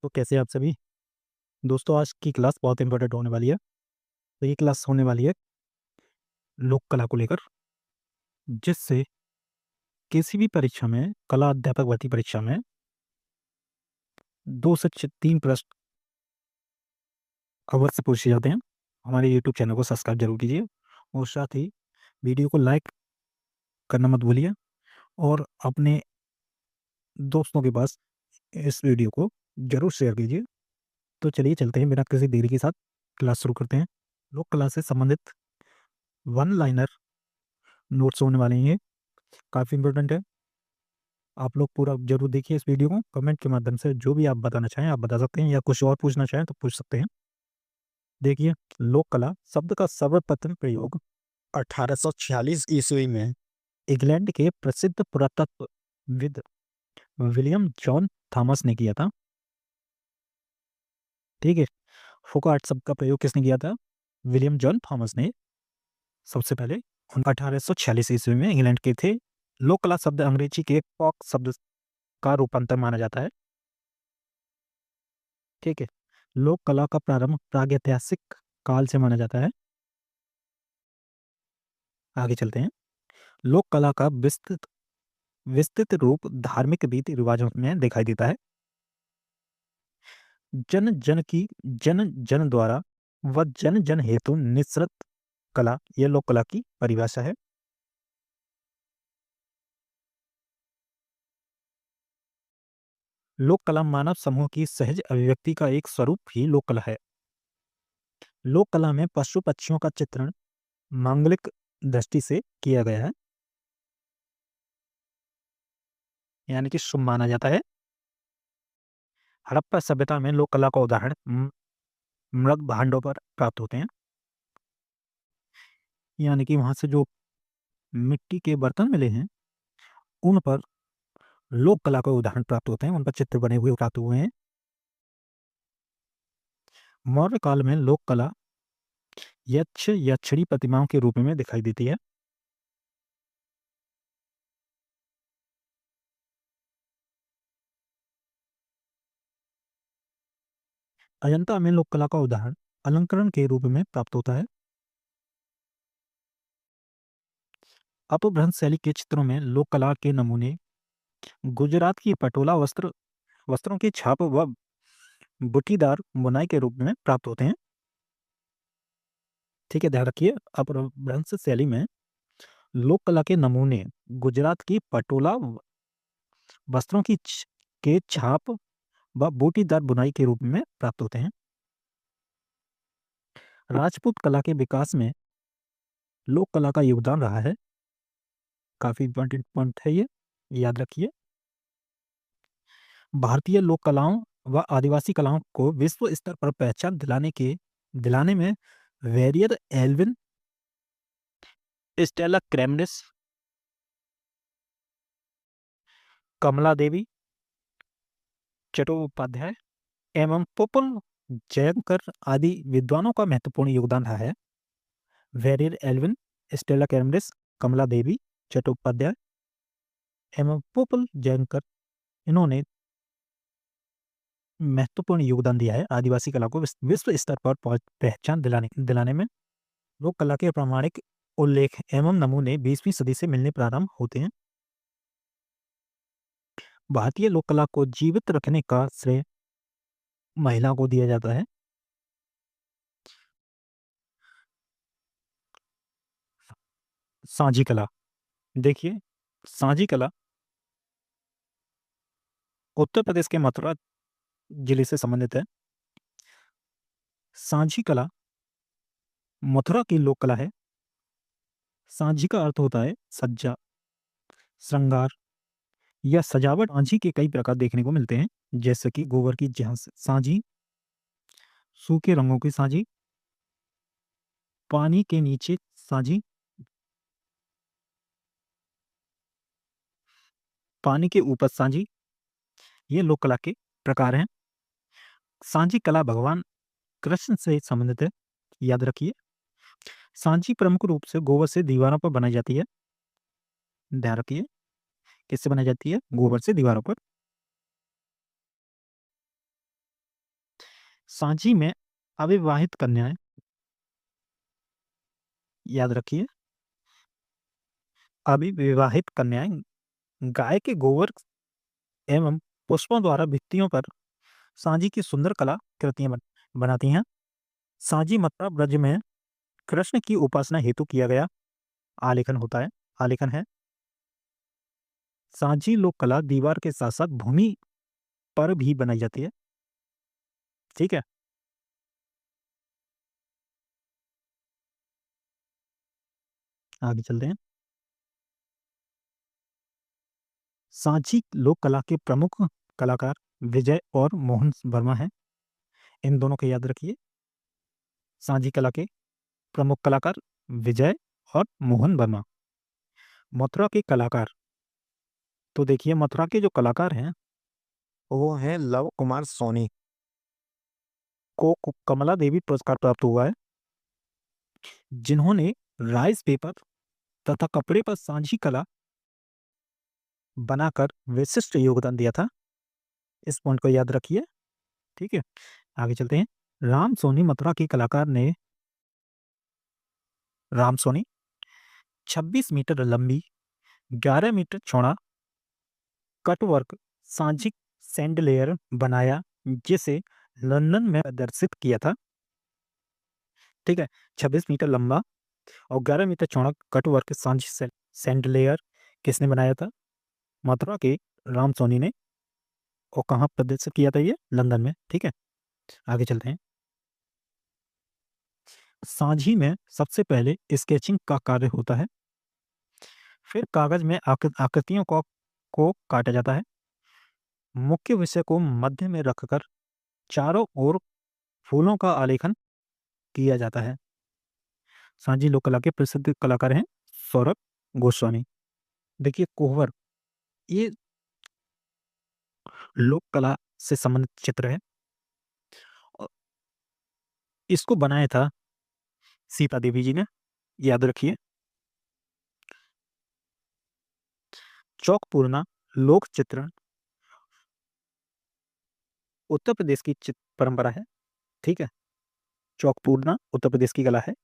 तो कैसे हैं आप सभी दोस्तों। आज की क्लास बहुत इंपॉर्टेंट होने वाली है। तो ये क्लास होने वाली है लोक कला को लेकर, जिससे किसी भी परीक्षा में, कला अध्यापक भर्ती परीक्षा में 2 से 3 प्रश्न अवश्य पूछे जाते हैं। हमारे यूट्यूब चैनल को सब्सक्राइब जरूर कीजिए और साथ ही वीडियो को लाइक करना मत भूलिए और अपने दोस्तों के पास इस वीडियो को जरूर शेयर कीजिए। तो चलिए चलते हैं, बिना किसी देरी के साथ क्लास शुरू करते हैं। लोक कला से संबंधित वन लाइनर नोट्स होने वाले हैं, काफ़ी इंपॉर्टेंट है। आप लोग पूरा जरूर देखिए इस वीडियो को। कमेंट के माध्यम से जो भी आप बताना चाहें आप बता सकते हैं, या कुछ और पूछना चाहें तो पूछ सकते हैं। देखिए, लोक कला शब्द का सर्वप्रथम प्रयोग 1846 ईस्वी में इंग्लैंड के प्रसिद्ध पुरातत्वविद विलियम जॉन थॉमस ने किया था। ठीक है, फोकार्ट शब्द का प्रयोग किसने किया था? विलियम जॉन थॉमस ने सबसे पहले 1846 ईस्वी में इंग्लैंड के थे। लोक कला शब्द अंग्रेजी के फॉक शब्द का रूपांतर माना जाता है। ठीक है, लोक कला का प्रारंभ प्रागैतिहासिक काल से माना जाता है। आगे चलते हैं। लोक कला का विस्तृत विस्तृत रूप धार्मिक रीति रिवाजों में दिखाई देता है। जन जन द्वारा व जन जन हेतु निःसृत कला, यह लोक कला की परिभाषा है। लोक कला मानव समूह की सहज अभिव्यक्ति का एक स्वरूप ही लोक कला है। लोक कला में पशु पक्षियों का चित्रण मांगलिक दृष्टि से किया गया है, यानी कि शुभ माना जाता है। हड़प्पा सभ्यता में लोक कला का उदाहरण मृग भांडों पर प्राप्त होते हैं, यानी कि वहां से जो मिट्टी के बर्तन मिले हैं उन पर लोक कला के उदाहरण प्राप्त होते हैं, उन पर चित्र बने हुए प्राप्त हुए हैं। मौर्य काल में लोक कला यक्ष यक्षिणी प्रतिमाओं के रूप में दिखाई देती है। अजंता में लोक कला का उदाहरण अलंकरण के रूप में प्राप्त होता है। अपभ्रंश शैली के चित्रों में लोक कला के नमूने गुजरात की पटोला वस्त्रों की छाप व बूटीदार बुनाई के रूप में प्राप्त होते हैं। ठीक है, ध्यान रखिए, अपभ्रंश शैली में लोक कला के नमूने गुजरात की पटोला वस्त्रों के छाप व बूटीदार बुनाई के रूप में प्राप्त होते हैं। राजपूत कला के विकास में लोक कला का योगदान रहा है। काफी इंपॉर्टेंट पॉइंट है ये, याद रखिए। भारतीय लोक कलाओं व आदिवासी कलाओं को विश्व स्तर पर पहचान दिलाने में वेरियर एल्विन, स्टेला क्रेमनिस, कमला देवी चट्टोपाध्याय एवं पोपल जयंकर आदि विद्वानों का महत्वपूर्ण योगदान रहा है। वेरियर एल्विन, स्टेला कैमरिस, कमला देवी चट्टोपाध्याय एवं पोपल जयंकर, इन्होंने महत्वपूर्ण योगदान दिया है आदिवासी कला को विश्व स्तर पर पहचान दिलाने में। लोक कला के प्रामाणिक उल्लेख एवं नमूने 20वीं सदी से मिलने प्रारंभ होते हैं। भारतीय लोक कला को जीवित रखने का श्रेय महिला को दिया जाता है। सांझी कला, देखिए, सांझी कला उत्तर प्रदेश के मथुरा जिले से संबंधित है। सांझी कला मथुरा की लोक कला है। सांझी का अर्थ होता है सज्जा, श्रृंगार या सजावट। सांझी के कई प्रकार देखने को मिलते हैं, जैसे कि गोबर की सांझी, सूखे रंगों की सांझी, पानी के नीचे सांझी, पानी के ऊपर सांझी, ये लोक कला के प्रकार हैं। सांझी कला भगवान कृष्ण से संबंधित है, याद रखिए। सांझी प्रमुख रूप से गोबर से दीवारों पर बनाई जाती है। ध्यान रखिए, किससे बनाई जाती है? गोबर से दीवारों पर। सांची में अविवाहित कन्याएं, याद रखिए, अविवाहित कन्याएं गाय के गोबर एवं पुष्पों द्वारा भित्तियों पर सांझी की सुंदर कला कृतियां बनाती हैं। सांझी मथुरा ब्रज में कृष्ण की उपासना हेतु किया गया आलेखन होता है, आलेखन है। सांझी लोक कला दीवार के साथ साथ भूमि पर भी बनाई जाती है। ठीक है, आगे चलते हैं। सांची लोक कला के प्रमुख कलाकार विजय और मोहन वर्मा हैं। इन दोनों को याद रखिए। सांची कला के प्रमुख कलाकार विजय और मोहन वर्मा। मथुरा के कलाकार, तो देखिए मथुरा के जो कलाकार हैं वो हैं लव कुमार सोनी, को कमला देवी पुरस्कार प्राप्त हुआ है, जिन्होंने राइस पेपर तथा कपड़े पर सांझी कला बनाकर विशिष्ट योगदान दिया था। इस पॉइंट को याद रखिए। ठीक है, आगे चलते हैं। राम सोनी मथुरा के कलाकार ने राम सोनी 26 मीटर लंबी 11 मीटर चौड़ा कटवर्क सांझी सैंडलेयर बनाया, जिसे लंदन में प्रदर्शित किया था। ठीक है, 26 मीटर लंबा और 11 मीटर चौड़ा कटवर्क सांझी सैंडलेयर किसने बनाया था? मथुरा के राम सोनी ने। और कहाँ प्रदर्शित किया था? ये लंदन में। ठीक है, आगे चलते हैं। सांझी में सबसे पहले स्केचिंग का कार्य होता है, फिर कागज में आकृतियों को काटा जाता है। मुख्य विषय को मध्य में रखकर चारों ओर फूलों का आलेखन किया जाता है। सांझी लोक कला के प्रसिद्ध कलाकार हैं सौरभ गोस्वामी। देखिए कोहबर, ये लोक कला से संबंधित चित्र है। और इसको बनाया था सीता देवी जी ने, याद रखिए। चौक पूर्णा लोक चित्रण उत्तर प्रदेश की परंपरा है। ठीक है, चौक पूर्णा उत्तर प्रदेश की कला है।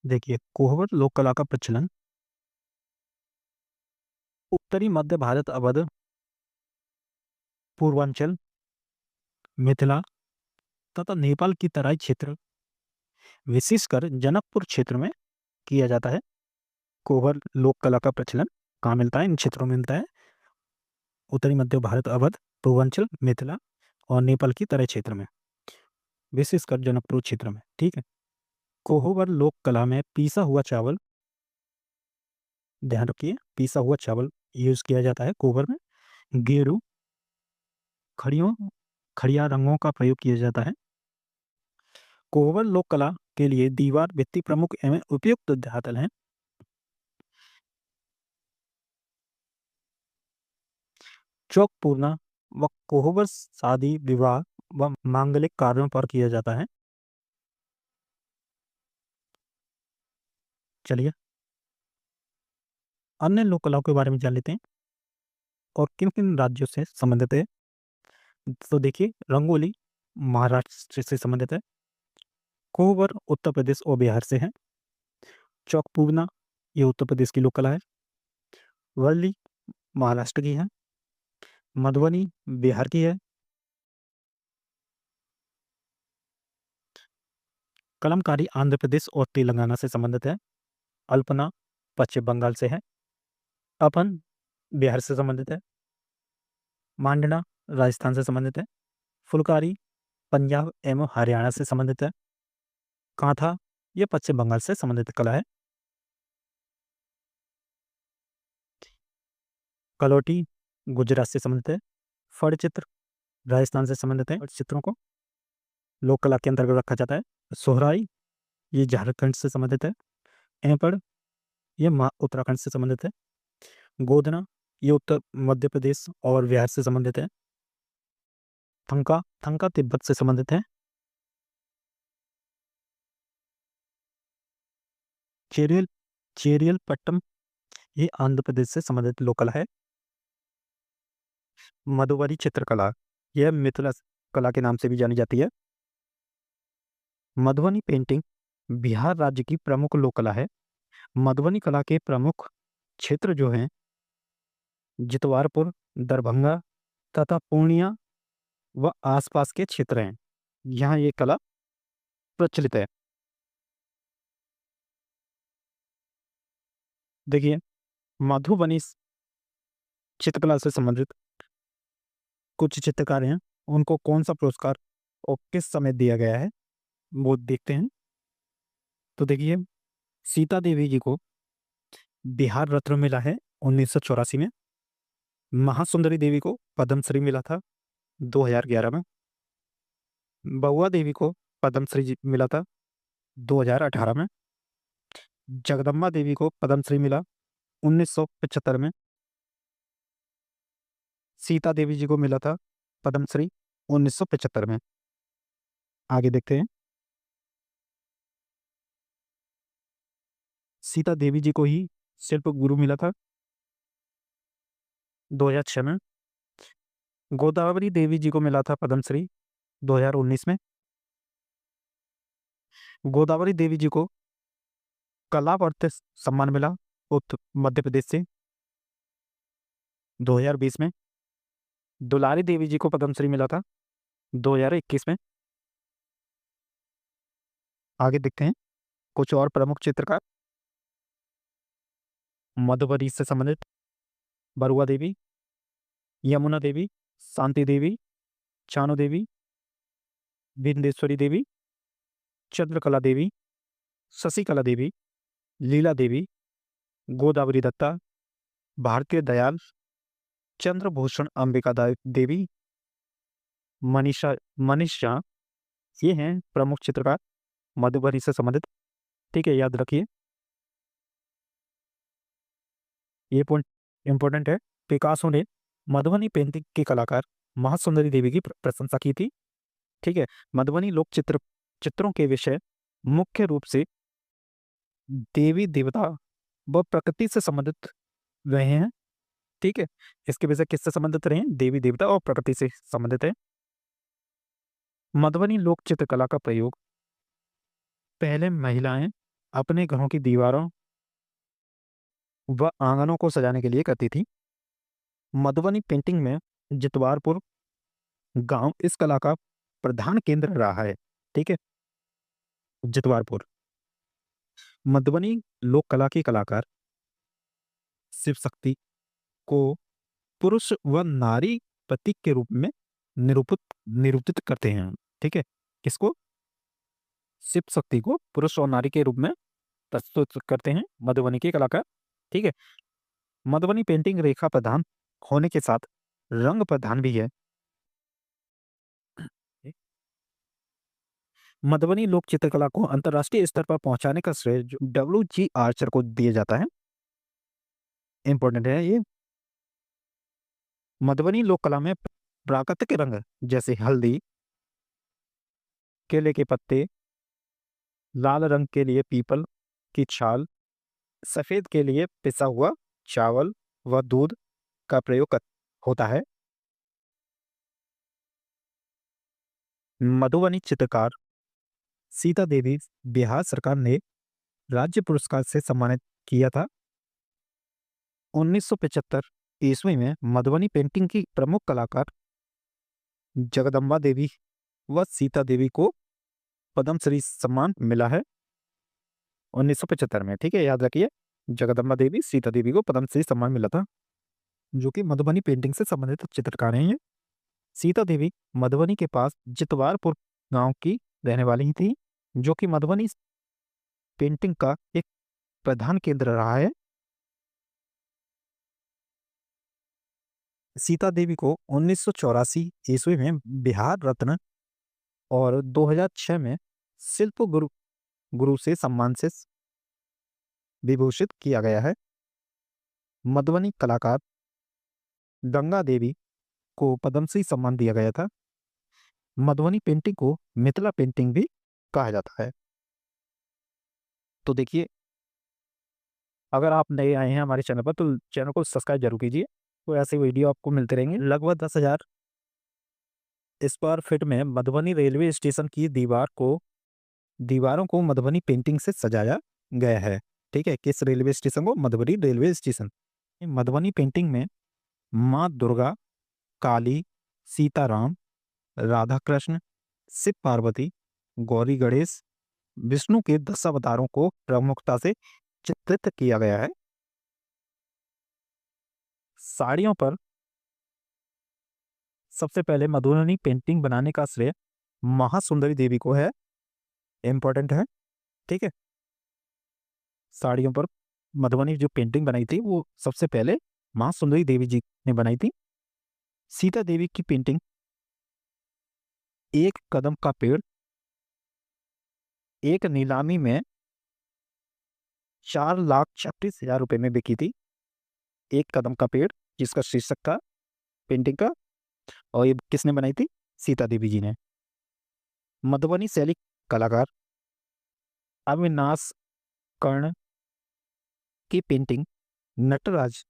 देखिए कोहबर लोक कला का प्रचलन उत्तरी मध्य भारत, अवध, पूर्वांचल, मिथिला तथा नेपाल की तराई क्षेत्र, विशेषकर जनकपुर क्षेत्र में किया जाता है। कोहबर लोक कला का प्रचलन कहाँ मिलता है? इन क्षेत्रों में मिलता है। उत्तरी मध्य भारत, अवध, पूर्वांचल, मिथिला और नेपाल की तराई क्षेत्र में, विशेषकर जनकपुर क्षेत्र में। ठीक है, कोहबर लोक कला में पीसा हुआ चावल, ध्यान रखिए पीसा हुआ चावल यूज किया जाता है कोहबर में। गेरू खड़ियों खड़िया रंगों का प्रयोग किया जाता है। कोहबर लोक कला के लिए दीवार भित्ति प्रमुख एवं उपयुक्त धातल हैं। चौक पूर्णा व कोहबर शादी विवाह व मांगलिक कार्यों पर किया जाता है। चलिए अन्य लोक कलाओं के बारे में जान लेते हैं और किन किन राज्यों से संबंधित है। तो देखिए रंगोली महाराष्ट्र से संबंधित है, कोहबर उत्तर प्रदेश और बिहार से है, चौक पूर्णा ये उत्तर प्रदेश की लोक कला है, वर्ली महाराष्ट्र की है, मधुबनी बिहार की है, कलमकारी आंध्र प्रदेश और तेलंगाना से संबंधित है, अल्पना पश्चिम बंगाल से है, अपन बिहार से संबंधित है, मांडना राजस्थान से संबंधित है, फुलकारी पंजाब एवं हरियाणा से संबंधित है, कांथा ये पश्चिम बंगाल से संबंधित कला है, कलौटी गुजरात से संबंधित है, फड़चित्र राजस्थान से संबंधित है। चित्रों को लोक कला के अंतर्गत रखा जाता है। सोहराई ये झारखंड से संबंधित है, एपड़ ये उत्तराखंड से संबंधित है, गोदना ये उत्तर मध्य प्रदेश और बिहार से संबंधित है, थंका थंका तिब्बत से संबंधित है, चेरियल चेरियल पट्टम ये आंध्र प्रदेश से संबंधित लोक कला है, मधुबरी चित्रकला यह मिथिला कला के नाम से भी जानी जाती है। मधुबनी पेंटिंग बिहार राज्य की प्रमुख लोक कला है। मधुबनी कला के प्रमुख क्षेत्र जो हैं जितवारपुर, दरभंगा तथा पूर्णिया व आसपास के क्षेत्र हैं। यहाँ ये कला प्रचलित है। देखिए, मधुबनी चित्रकला से संबंधित कुछ चित्रकार हैं, उनको कौन सा पुरस्कार और किस समय दिया गया है वो देखते हैं। तो देखिए, सीता देवी जी को बिहार रत्न मिला है 1984 में। महासुंदरी देवी को पद्मश्री मिला था 2011 में। बहुआ देवी को पद्मश्री मिला था 2018 में। जगदम्बा देवी को पद्मश्री मिला 1975 में। सीता देवी जी को मिला था पद्मश्री 1975 में। आगे देखते हैं। सीता देवी जी को ही शिल्प गुरु मिला था 2006 में। गोदावरी देवी जी को मिला था पद्मश्री 2019 में। गोदावरी देवी जी को कलावर्त सम्मान मिला मध्य प्रदेश से 2020 में। दुलारी देवी जी को पद्मश्री मिला था 2021 में। आगे देखते हैं कुछ और प्रमुख चित्रकार मधुबनी से संबंधित। बरुआ देवी, यमुना देवी, शांति देवी, चानो देवी, बिंदेश्वरी देवी, चंद्रकला देवी, शशिकला देवी, लीला देवी, गोदावरी दत्ता, भारतीय दयाल, चंद्रभूषण अंबिका देवी, मनीषा मनीषा, ये हैं प्रमुख चित्रकार मधुबनी से संबंधित। ठीक है, याद रखिए, ये पॉइंट इंपॉर्टेंट है। पिकासो ने मधुबनी पेंटिंग के कलाकार महासुंदरी देवी की प्रशंसा की थी। ठीक है, मधुबनी लोक चित्रों के विषय मुख्य रूप से देवी देवता व प्रकृति से संबंधित रहे हैं। ठीक है, इसके विषय किससे संबंधित रहे हैं? देवी देवता और प्रकृति से संबंधित है। मधुबनी लोक चित्रकला का प्रयोग पहले महिलाएं अपने घरों की दीवारों व आंगनों को सजाने के लिए करती थी। मधुबनी पेंटिंग में जितवारपुर गांव इस कला का प्रधान केंद्र रहा है। ठीक है, जितवारपुर। मधुबनी लोक कला के कलाकार शिव शक्ति को पुरुष व नारी प्रतीक के रूप में निरूपित करते हैं। ठीक है, किसको? शिव शक्ति को पुरुष और नारी के रूप में प्रस्तुत करते हैं मधुबनी के कलाकार। ठीक है, मधुबनी पेंटिंग रेखा प्रधान होने के साथ रंग प्रधान भी है। मधुबनी लोक चित्रकला को अंतर्राष्ट्रीय स्तर पर पहुंचाने का श्रेय WG आर्चर को दिया जाता है। इंपॉर्टेंट है ये। मधुबनी लोक कला में प्राकृतिक रंग जैसे हल्दी, केले के पत्ते, लाल रंग के लिए पीपल की छाल, सफेद के लिए पिसा हुआ चावल व दूध का प्रयोग होता है। मधुबनी चित्रकार सीता देवी बिहार सरकार ने राज्य पुरस्कार से सम्मानित किया था। 1975 ईस्वी में मधुबनी पेंटिंग की प्रमुख कलाकार जगदम्बा देवी व सीता देवी को पद्मश्री सम्मान मिला है 1975 में। ठीक है, याद रखिए, जगदम्बा देवी, सीता देवी को पद्मश्री सम्मान मिला था, जो कि मधुबनी पेंटिंग से संबंधित चित्रकार हैं ये। सीता देवी मधुबनी के पास जितवारपुर गांव की रहने वाली ही थी, जो कि मधुबनी पेंटिंग का एक प्रधान केंद्र रहा है। सीता देवी को 1984 ईस्वी में बिहार रत्न और 2006 में शिल्प गुरु से सम्मान से विभूषित किया गया है। मधुबनी कलाकार गंगा देवी को पद्मश्री सम्मान दिया गया था। मधुबनी पेंटिंग को मिथिला पेंटिंग भी कहा जाता है। तो देखिए, अगर आप नए आए हैं हमारे चैनल पर तो चैनल को सब्सक्राइब जरूर कीजिए। तो ऐसे वीडियो आपको मिलते रहेंगे। लगभग 10,000 इस बार फिट में मधुबनी रेलवे स्टेशन की दीवारों को मधुबनी पेंटिंग से सजाया गया है। ठीक है, किस रेलवे स्टेशन को? Madhubani railway station. Madhubani painting में माँ दुर्गा, काली, सीताराम, राधा कृष्ण, शिव पार्वती, गौरी गणेश, विष्णु के 10 अवतारों को प्रमुखता से चित्रित किया गया है। साड़ियों पर सबसे पहले मधुबनी पेंटिंग बनाने का श्रेय महासुंदरी देवी को है। इंपॉर्टेंट है, ठीक है। साड़ियों पर मधुबनी जो पेंटिंग बनाई थी वो सबसे पहले महासुंदरी देवी जी ने बनाई थी। सीता देवी की पेंटिंग एक कदम का पेड़ एक नीलामी में 4,36,000 रुपए में बिकी थी। एक कदम का पेड़, जिसका शीर्षक था पेंटिंग का, और ये किसने बनाई थी? सीता देवी जी ने। मधुबनी शैली कलाकार अविनाश कर्ण की पेंटिंग नटराज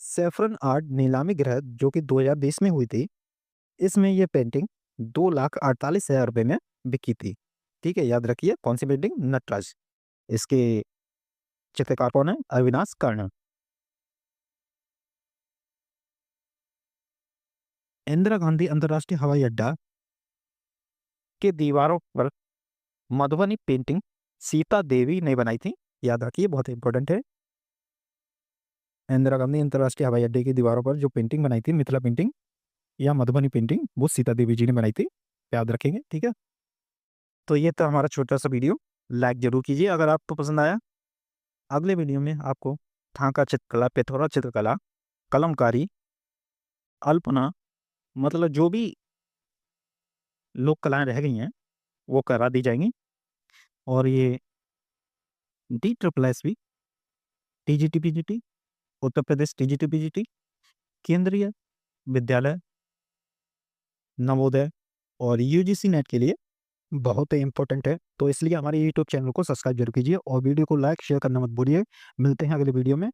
सैफरन आर्ट नीलामी गृह जो कि 2020 में हुई थी, इसमें यह पेंटिंग 2,48,000 रुपए में बिकी थी। ठीक है, याद रखिए कौन सी पेंटिंग? नटराज। इसके चित्रकार कौन है? अविनाश कर्ण। इंदिरा गांधी अंतर्राष्ट्रीय हवाई अड्डा के दीवारों पर मधुबनी पेंटिंग सीता देवी ने बनाई थी। याद रखिए, बहुत इंपॉर्टेंट है। इंदिरा गांधी अंतर्राष्ट्रीय हवाई अड्डे की दीवारों पर जो पेंटिंग बनाई थी, मिथिला पेंटिंग या मधुबनी पेंटिंग, वो सीता देवी जी ने बनाई थी। याद रखेंगे, ठीक है। तो ये था हमारा छोटा सा वीडियो, लाइक जरूर कीजिए अगर आपको पसंद आया। अगले वीडियो में आपको थांका चित्रकला, पिथौरा चित्रकला, कलमकारी, अल्पना, मतलब जो भी लोक कलाएं रह गई हैं वो करा दी जाएंगी। और ये DSSS, TGT PGT, Uttar Pradesh TGT PGT, केंद्रीय विद्यालय, नवोदय और UGC नेट के लिए बहुत ही इंपॉर्टेंट है। तो इसलिए हमारे यूट्यूब चैनल को सब्सक्राइब जरूर कीजिए और वीडियो को लाइक शेयर करना मत भूलिए। मिलते हैं अगले वीडियो में।